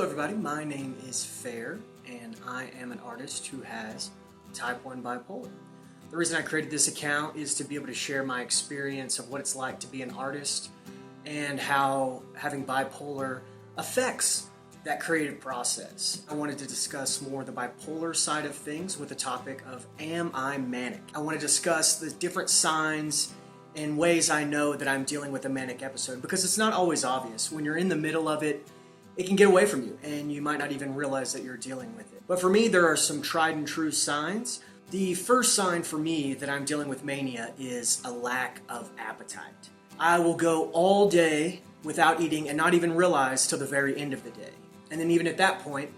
everybody, my name is Fair, and I am an artist who has type 1 bipolar. The reason I created this account is to be able to share my experience of what it's like to be an artist and how having bipolar affects that creative process. I wanted to discuss more the bipolar side of things with the topic of am I manic? I want to discuss the different signs and ways I know that I'm dealing with a manic episode, because it's not always obvious. When you're in the middle of it, it can get away from you and you might not even realize that you're dealing with it. But for me, there are some tried and true signs. The first sign for me that I'm dealing with mania is a lack of appetite. I will go all day without eating and not even realize till the very end of the day. And then even at that point,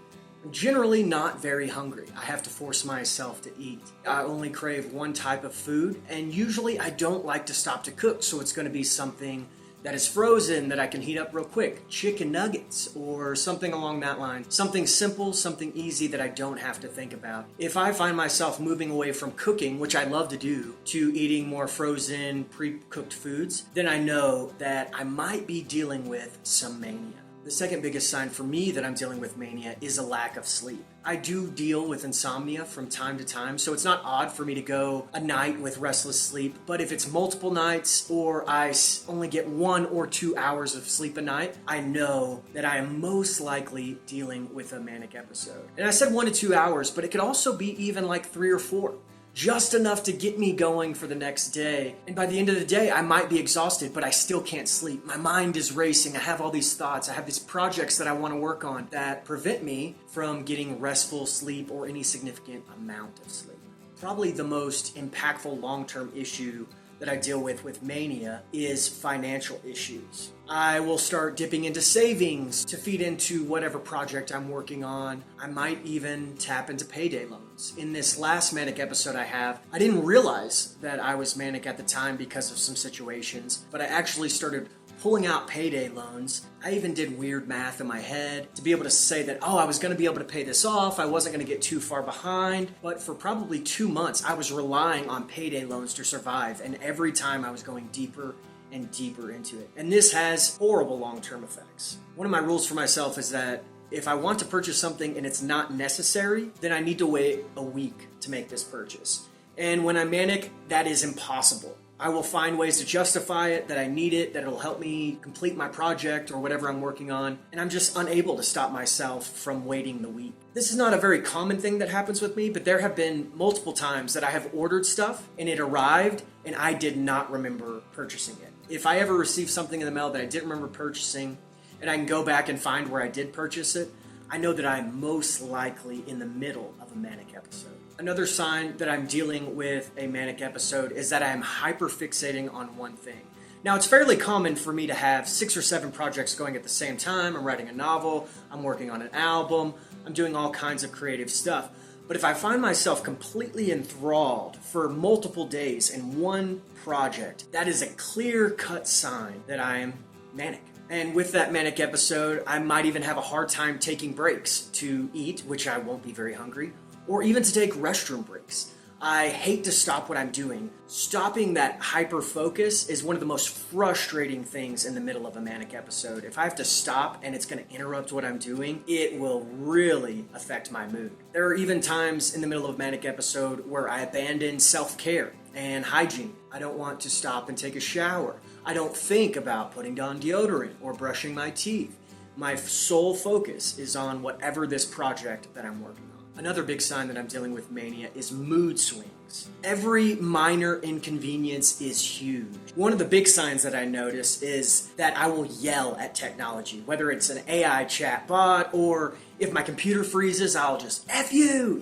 I'm generally not very hungry. I have to force myself to eat. I only crave one type of food, and usually I don't like to stop to cook, so it's going to be something that is frozen that I can heat up real quick. Chicken nuggets or something along that line. Something simple, something easy that I don't have to think about. If I find myself moving away from cooking, which I love to do, to eating more frozen, pre-cooked foods, then I know that I might be dealing with some mania. The second biggest sign for me that I'm dealing with mania is a lack of sleep. I do deal with insomnia from time to time, so it's not odd for me to go a night with restless sleep. But if it's multiple nights or I only get 1 or 2 hours of sleep a night, I know that I am most likely dealing with a manic episode. And I said 1 to 2 hours, but it could also be even like 3 or 4. Just enough to get me going for the next day. And by the end of the day, I might be exhausted, but I still can't sleep. My mind is racing. I have all these thoughts. I have these projects that I want to work on that prevent me from getting restful sleep or any significant amount of sleep. Probably the most impactful long-term issue that I deal with mania is financial issues. I will start dipping into savings to feed into whatever project I'm working on. I might even tap into payday loans. In this last manic episode I didn't realize that I was manic at the time because of some situations, but I actually started pulling out payday loans. I even did weird math in my head to be able to say that, I was going to be able to pay this off. I wasn't going to get too far behind. But for probably 2 months, I was relying on payday loans to survive. And every time I was going deeper and deeper into it. And this has horrible long-term effects. One of my rules for myself is that if I want to purchase something and it's not necessary, then I need to wait a week to make this purchase. And when I'm manic, that is impossible. I will find ways to justify it, that I need it, that it'll help me complete my project or whatever I'm working on, and I'm just unable to stop myself from waiting the week. This is not a very common thing that happens with me, but there have been multiple times that I have ordered stuff and it arrived and I did not remember purchasing it. If I ever receive something in the mail that I didn't remember purchasing and I can go back and find where I did purchase it, I know that I'm most likely in the middle of a manic episode. Another sign that I'm dealing with a manic episode is that I am hyperfixating on one thing. Now, it's fairly common for me to have 6 or 7 projects going at the same time. I'm writing a novel, I'm working on an album, I'm doing all kinds of creative stuff. But if I find myself completely enthralled for multiple days in one project, that is a clear-cut sign that I am manic. And with that manic episode, I might even have a hard time taking breaks to eat, which I won't be very hungry, or even to take restroom breaks. I hate to stop what I'm doing. Stopping that hyper focus is one of the most frustrating things in the middle of a manic episode. If I have to stop and it's going to interrupt what I'm doing, it will really affect my mood. There are even times in the middle of a manic episode where I abandon self-care and hygiene. I don't want to stop and take a shower. I don't think about putting on deodorant or brushing my teeth. My sole focus is on whatever this project that I'm working on. Another big sign that I'm dealing with mania is mood swings. Every minor inconvenience is huge. One of the big signs that I notice is that I will yell at technology, whether it's an AI chat bot or if my computer freezes, I'll just F you.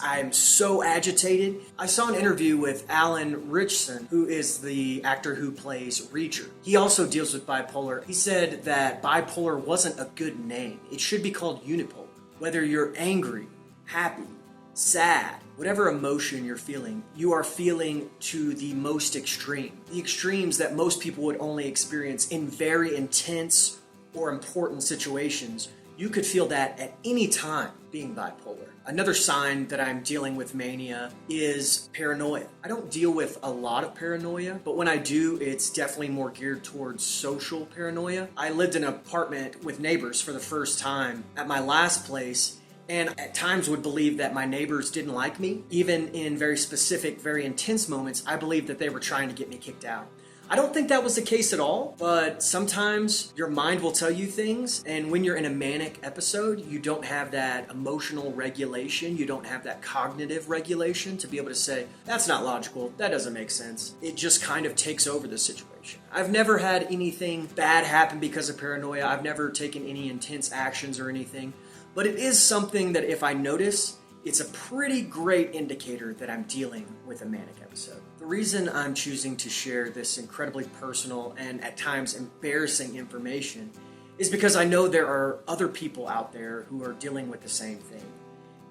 I'm so agitated. I saw an interview with Alan Ritchson, who is the actor who plays Reacher. He also deals with bipolar. He said that bipolar wasn't a good name. It should be called unipolar. Whether you're angry, happy, sad, whatever emotion you're feeling, you are feeling to the most extreme. The extremes that most people would only experience in very intense or important situations, you could feel that at any time. being bipolar. Another sign that I'm dealing with mania is paranoia. I don't deal with a lot of paranoia, but when I do, it's definitely more geared towards social paranoia. I lived in an apartment with neighbors for the first time at my last place, and at times would believe that my neighbors didn't like me. Even in very specific, very intense moments, I believed that they were trying to get me kicked out. I don't think that was the case at all, but sometimes your mind will tell you things, and when you're in a manic episode, you don't have that emotional regulation, you don't have that cognitive regulation to be able to say, that's not logical, that doesn't make sense. It just kind of takes over the situation. I've never had anything bad happen because of paranoia. I've never taken any intense actions or anything, but it is something that if I notice, it's a pretty great indicator that I'm dealing with a manic episode. The reason I'm choosing to share this incredibly personal and at times embarrassing information is because I know there are other people out there who are dealing with the same thing.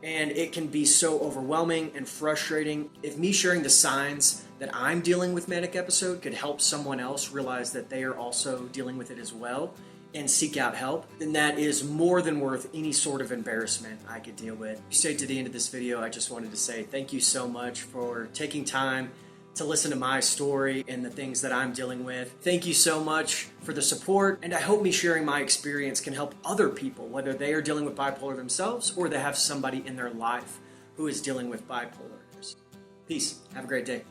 And it can be so overwhelming and frustrating. If me sharing the signs that I'm dealing with manic episode could help someone else realize that they are also dealing with it as well, and seek out help, then that is more than worth any sort of embarrassment I could deal with. If you stayed to the end of this video, I just wanted to say thank you so much for taking time to listen to my story and the things that I'm dealing with. Thank you so much for the support, and I hope me sharing my experience can help other people, whether they are dealing with bipolar themselves or they have somebody in their life who is dealing with bipolar. Peace. Have a great day.